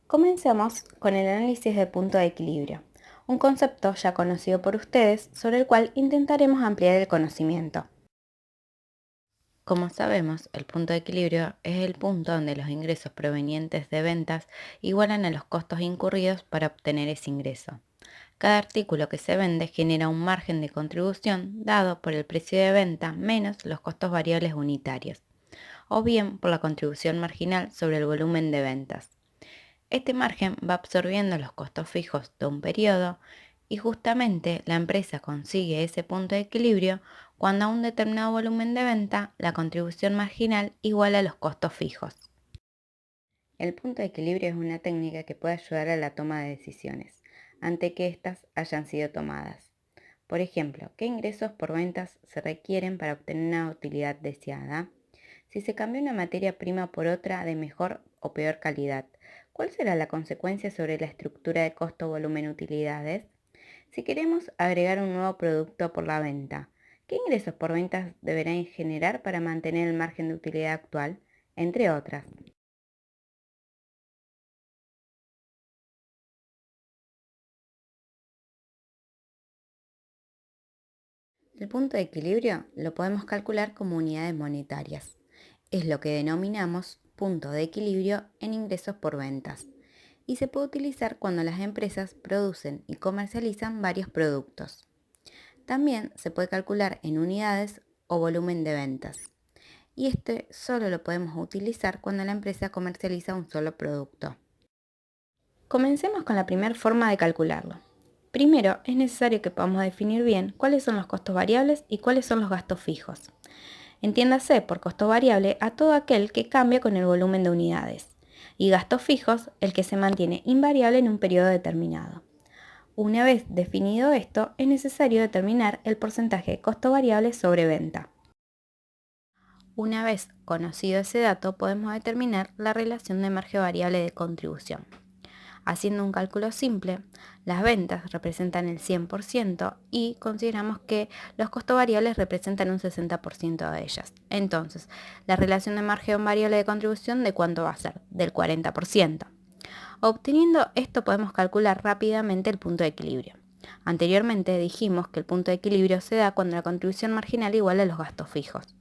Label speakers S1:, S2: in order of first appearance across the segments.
S1: Comencemos con el análisis de punto de equilibrio, un concepto ya conocido por ustedes sobre el cual intentaremos ampliar el conocimiento. Como sabemos, el punto de equilibrio es el punto donde los ingresos provenientes de ventas igualan a los costos incurridos para obtener ese ingreso. Cada artículo que se vende genera un margen de contribución dado por el precio de venta menos los costos variables unitarios, o bien por la contribución marginal sobre el volumen de ventas. Este margen va absorbiendo los costos fijos de un periodo y justamente la empresa consigue ese punto de equilibrio cuando a un determinado volumen de venta la contribución marginal iguala a los costos fijos. El punto de equilibrio es una técnica que puede ayudar a la toma de decisiones ante que éstas hayan sido tomadas. Por ejemplo, ¿qué ingresos por ventas se requieren para obtener una utilidad deseada? Si se cambia una materia prima por otra de mejor o peor calidad, ¿cuál será la consecuencia sobre la estructura de costo-volumen-utilidades? Si queremos agregar un nuevo producto por la venta, ¿qué ingresos por ventas deberán generar para mantener el margen de utilidad actual? Entre otras. El punto de equilibrio lo podemos calcular como unidades monetarias. Es lo que denominamos punto de equilibrio en ingresos por ventas y se puede utilizar cuando las empresas producen y comercializan varios productos. También se puede calcular en unidades o volumen de ventas. Y este solo lo podemos utilizar cuando la empresa comercializa un solo producto. Comencemos con la primera forma de calcularlo. Primero, es necesario que podamos definir bien cuáles son los costos variables y cuáles son los gastos fijos. Entiéndase por costo variable a todo aquel que cambia con el volumen de unidades, y gastos fijos el que se mantiene invariable en un periodo determinado. Una vez definido esto, es necesario determinar el porcentaje de costo variable sobre venta. Una vez conocido ese dato, podemos determinar la relación de margen variable de contribución. Haciendo un cálculo simple, las ventas representan el 100% y consideramos que los costos variables representan un 60% de ellas. Entonces, la relación de margen variable de contribución, ¿de cuánto va a ser? Del 40%. Obteniendo esto podemos calcular rápidamente el punto de equilibrio. Anteriormente dijimos que el punto de equilibrio se da cuando la contribución marginal iguala a los gastos fijos.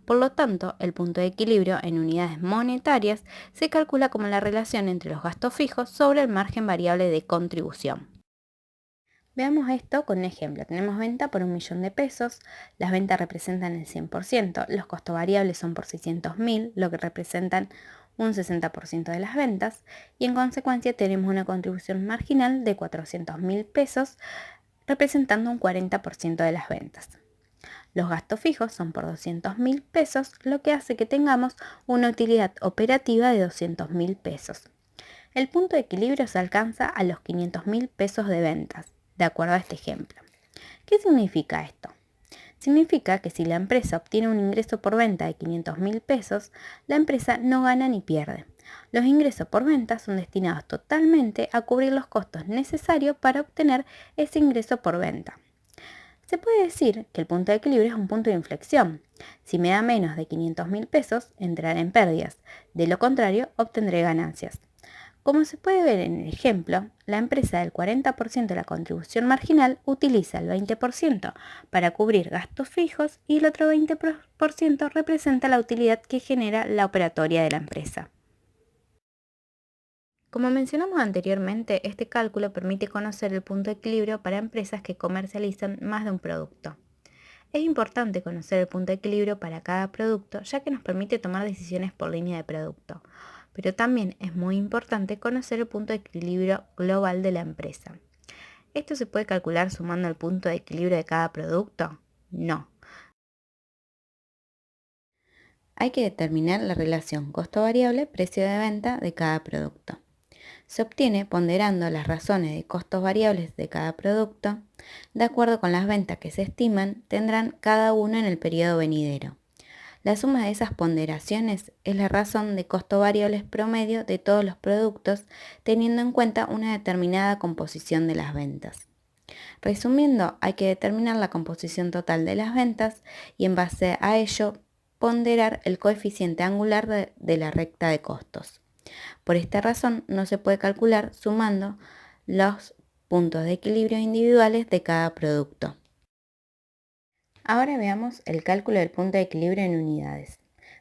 S1: Por lo tanto, el punto de equilibrio en unidades monetarias se calcula como la relación entre los gastos fijos sobre el margen variable de contribución. Veamos esto con un ejemplo. Tenemos venta por 1.000.000 de pesos, las ventas representan el 100%, los costos variables son por 600.000, lo que representan un 60% de las ventas, y en consecuencia tenemos una contribución marginal de 400.000 pesos, representando un 40% de las ventas. Los gastos fijos son por 200.000 pesos, lo que hace que tengamos una utilidad operativa de 200.000 pesos. El punto de equilibrio se alcanza a los 500.000 pesos de ventas, de acuerdo a este ejemplo. ¿Qué significa esto? Significa que si la empresa obtiene un ingreso por venta de 500.000 pesos, la empresa no gana ni pierde. Los ingresos por venta son destinados totalmente a cubrir los costos necesarios para obtener ese ingreso por venta. Se puede decir que el punto de equilibrio es un punto de inflexión. Si me da menos de 500.000 pesos, entraré en pérdidas. De lo contrario, obtendré ganancias. Como se puede ver en el ejemplo, la empresa del 40% de la contribución marginal utiliza el 20% para cubrir gastos fijos y el otro 20% representa la utilidad que genera la operatoria de la empresa. Como mencionamos anteriormente, este cálculo permite conocer el punto de equilibrio para empresas que comercializan más de un producto. Es importante conocer el punto de equilibrio para cada producto, ya que nos permite tomar decisiones por línea de producto. Pero también es muy importante conocer el punto de equilibrio global de la empresa. ¿Esto se puede calcular sumando el punto de equilibrio de cada producto? No. Hay que determinar la relación costo variable-precio de venta de cada producto. Se obtiene ponderando las razones de costos variables de cada producto, de acuerdo con las ventas que se estiman tendrán cada uno en el periodo venidero. La suma de esas ponderaciones es la razón de costos variables promedio de todos los productos, teniendo en cuenta una determinada composición de las ventas. Resumiendo, hay que determinar la composición total de las ventas y en base a ello ponderar el coeficiente angular de la recta de costos. Por esta razón, no se puede calcular sumando los puntos de equilibrio individuales de cada producto. Ahora veamos el cálculo del punto de equilibrio en unidades.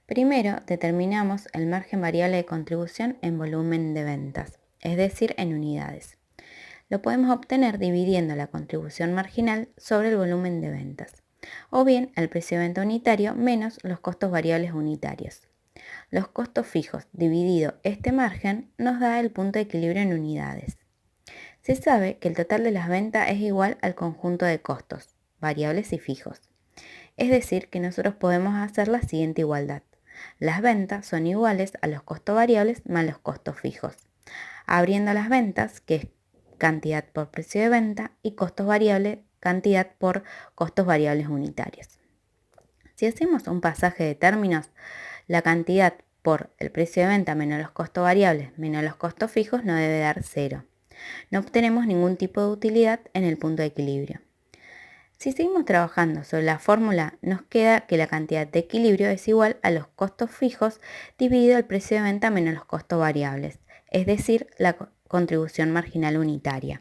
S1: Primero, determinamos el margen variable de contribución en volumen de ventas, es decir, en unidades. Lo podemos obtener dividiendo la contribución marginal sobre el volumen de ventas, o bien el precio de venta unitario menos los costos variables unitarios. Los costos fijos dividido este margen nos da el punto de equilibrio en unidades. Se sabe que el total de las ventas es igual al conjunto de costos, variables y fijos. Es decir, que nosotros podemos hacer la siguiente igualdad. Las ventas son iguales a los costos variables más los costos fijos. Abriendo las ventas, que es cantidad por precio de venta, y costos variables, cantidad por costos variables unitarios. Si hacemos un pasaje de términos, la cantidad por el precio de venta menos los costos variables menos los costos fijos no debe dar 0. No obtenemos ningún tipo de utilidad en el punto de equilibrio. Si seguimos trabajando sobre la fórmula, nos queda que la cantidad de equilibrio es igual a los costos fijos dividido el precio de venta menos los costos variables, es decir, la contribución marginal unitaria.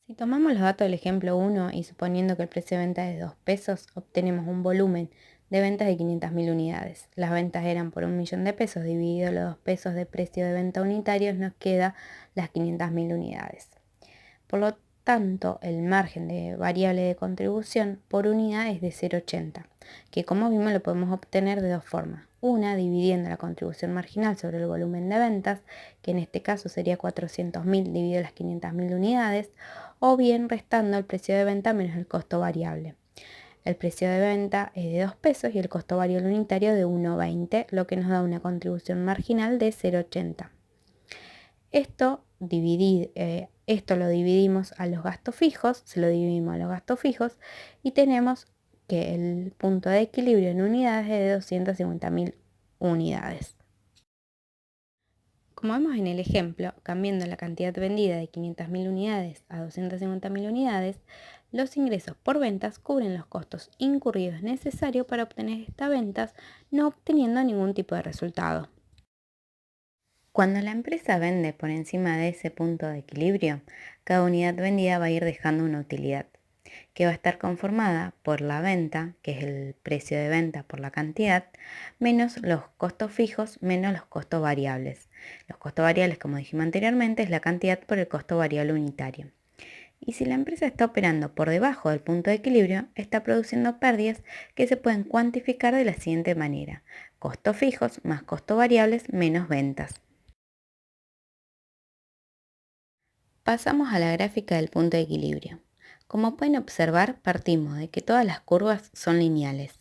S1: Si tomamos los datos del ejemplo 1 y suponiendo que el precio de venta es de 2 pesos, obtenemos un volumen de ventas de 500.000 unidades. Las ventas eran por 1.000.000 de pesos, dividido los 2 pesos de precio de venta unitarios, nos queda las 500.000 unidades. Por lo tanto, el margen de variable de contribución por unidad es de 0,80, que como vimos lo podemos obtener de dos formas. Una, dividiendo la contribución marginal sobre el volumen de ventas, que en este caso sería 400.000 dividido las 500.000 unidades, o bien restando el precio de venta menos el costo variable. El precio de venta es de 2 pesos y el costo variable unitario de 1,20, lo que nos da una contribución marginal de 0,80. Esto lo dividimos a los gastos fijos, se lo dividimos a los gastos fijos y tenemos que el punto de equilibrio en unidades es de 250.000 unidades. Como vemos en el ejemplo, cambiando la cantidad vendida de 500.000 unidades a 250.000 unidades, los ingresos por ventas cubren los costos incurridos necesarios para obtener estas ventas, no obteniendo ningún tipo de resultado. Cuando la empresa vende por encima de ese punto de equilibrio, cada unidad vendida va a ir dejando una utilidad, que va a estar conformada por la venta, que es el precio de venta por la cantidad, menos los costos fijos, menos los costos variables. Los costos variables, como dijimos anteriormente, es la cantidad por el costo variable unitario. Y si la empresa está operando por debajo del punto de equilibrio, está produciendo pérdidas que se pueden cuantificar de la siguiente manera: costos fijos más costos variables menos ventas. Pasamos a la gráfica del punto de equilibrio. Como pueden observar, partimos de que todas las curvas son lineales.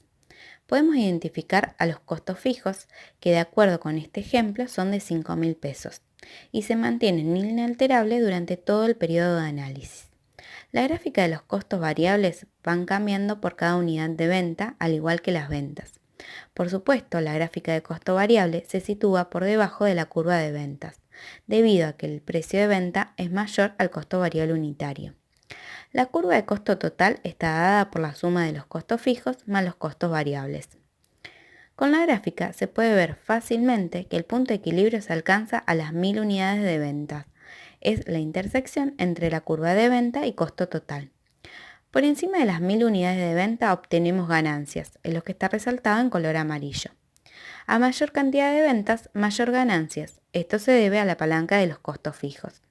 S1: Podemos identificar a los costos fijos, que de acuerdo con este ejemplo son de 5.000 pesos, y se mantienen inalterables durante todo el periodo de análisis. La gráfica de los costos variables van cambiando por cada unidad de venta, al igual que las ventas. Por supuesto, la gráfica de costo variable se sitúa por debajo de la curva de ventas, debido a que el precio de venta es mayor al costo variable unitario. La curva de costo total está dada por la suma de los costos fijos más los costos variables. Con la gráfica se puede ver fácilmente que el punto de equilibrio se alcanza a las 1.000 unidades de ventas. Es la intersección entre la curva de venta y costo total. Por encima de las 1.000 unidades de venta obtenemos ganancias, en lo que está resaltado en color amarillo. A mayor cantidad de ventas, mayor ganancias. Esto se debe a la palanca de los costos fijos.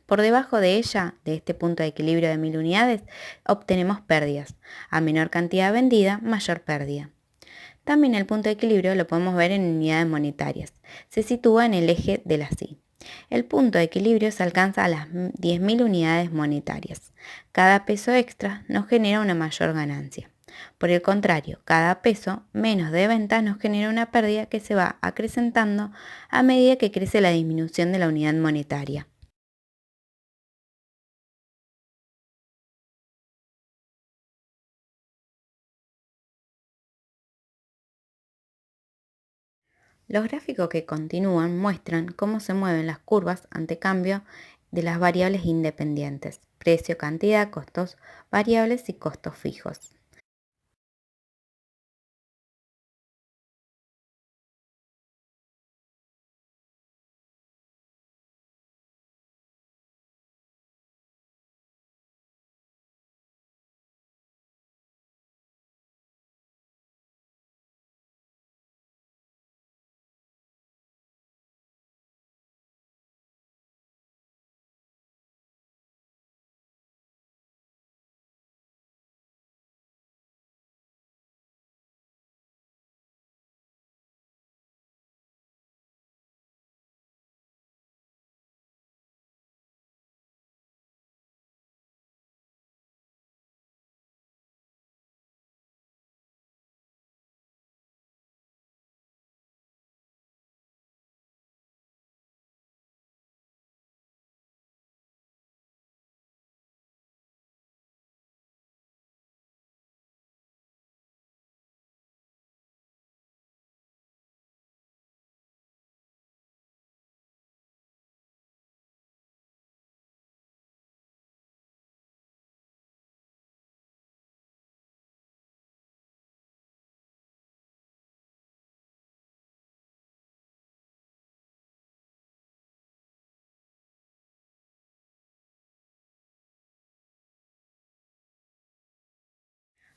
S1: Por debajo de ella, de este punto de equilibrio de 1.000 unidades, obtenemos pérdidas. A menor cantidad vendida, mayor pérdida. También el punto de equilibrio lo podemos ver en unidades monetarias. Se sitúa en el eje de la Y. El punto de equilibrio se alcanza a las 10.000 unidades monetarias. Cada peso extra nos genera una mayor ganancia. Por el contrario, cada peso menos de ventas nos genera una pérdida que se va acrecentando a medida que crece la disminución de la unidad monetaria. Los gráficos que continúan muestran cómo se mueven las curvas ante cambio de las variables independientes: precio, cantidad, costos variables y costos fijos.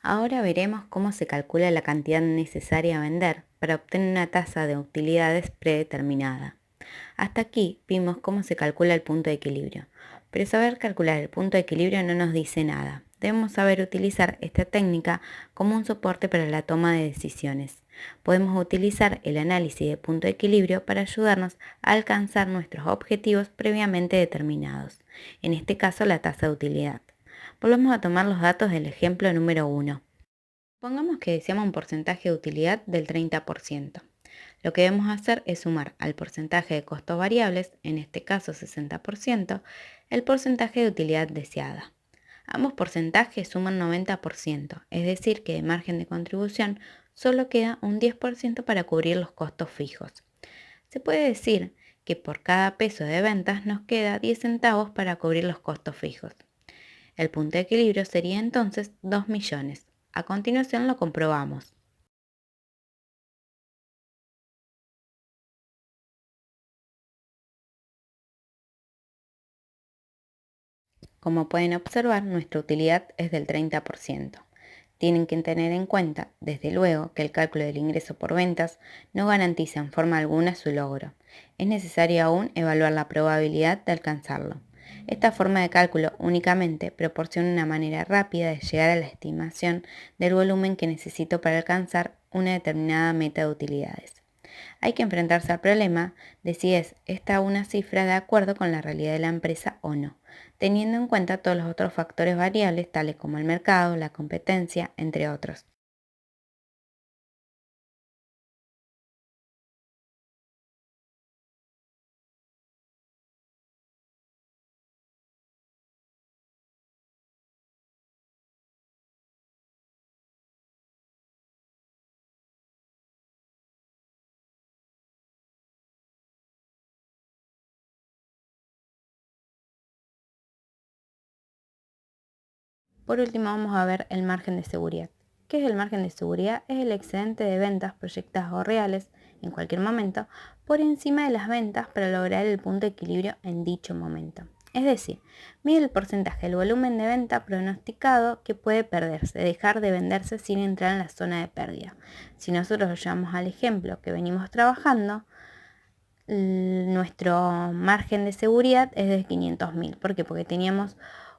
S1: Ahora veremos cómo se calcula la cantidad necesaria a vender para obtener una tasa de utilidades predeterminada. Hasta aquí vimos cómo se calcula el punto de equilibrio, pero saber calcular el punto de equilibrio no nos dice nada. Debemos saber utilizar esta técnica como un soporte para la toma de decisiones. Podemos utilizar el análisis de punto de equilibrio para ayudarnos a alcanzar nuestros objetivos previamente determinados, en este caso la tasa de utilidad. Volvemos a tomar los datos del ejemplo número 1. Pongamos que deseamos un porcentaje de utilidad del 30%. Lo que debemos hacer es sumar al porcentaje de costos variables, en este caso 60%, el porcentaje de utilidad deseada. Ambos porcentajes suman 90%, es decir que de margen de contribución solo queda un 10% para cubrir los costos fijos. Se puede decir que por cada peso de ventas nos queda 10 centavos para cubrir los costos fijos. El punto de equilibrio sería entonces 2 millones. A continuación lo comprobamos. Como pueden observar, nuestra utilidad es del 30%. Tienen que tener en cuenta, desde luego, que el cálculo del ingreso por ventas no garantiza en forma alguna su logro. Es necesario aún evaluar la probabilidad de alcanzarlo. Esta forma de cálculo únicamente proporciona una manera rápida de llegar a la estimación del volumen que necesito para alcanzar una determinada meta de utilidades. Hay que enfrentarse al problema de si es esta una cifra de acuerdo con la realidad de la empresa o no, teniendo en cuenta todos los otros factores variables tales como el mercado, la competencia, entre otros. Por último, vamos a ver el margen de seguridad. ¿Qué es el margen de seguridad? Es el excedente de ventas proyectadas o reales en cualquier momento por encima de las ventas para lograr el punto de equilibrio en dicho momento. Es decir, mide el porcentaje del volumen de venta pronosticado que puede perderse, dejar de venderse sin entrar en la zona de pérdida. Si nosotros lo llevamos al ejemplo que venimos trabajando, nuestro margen de seguridad es de 500.000. ¿Por qué? Porque teníamos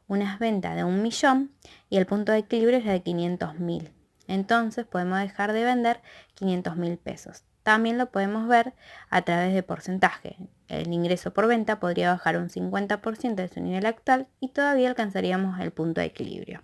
S1: unas ventas de 1.000.000 y el punto de equilibrio es de 500.000. Entonces podemos dejar de vender 500.000 pesos. También lo podemos ver a través de porcentaje. El ingreso por venta podría bajar un 50% de su nivel actual y todavía alcanzaríamos el punto de equilibrio.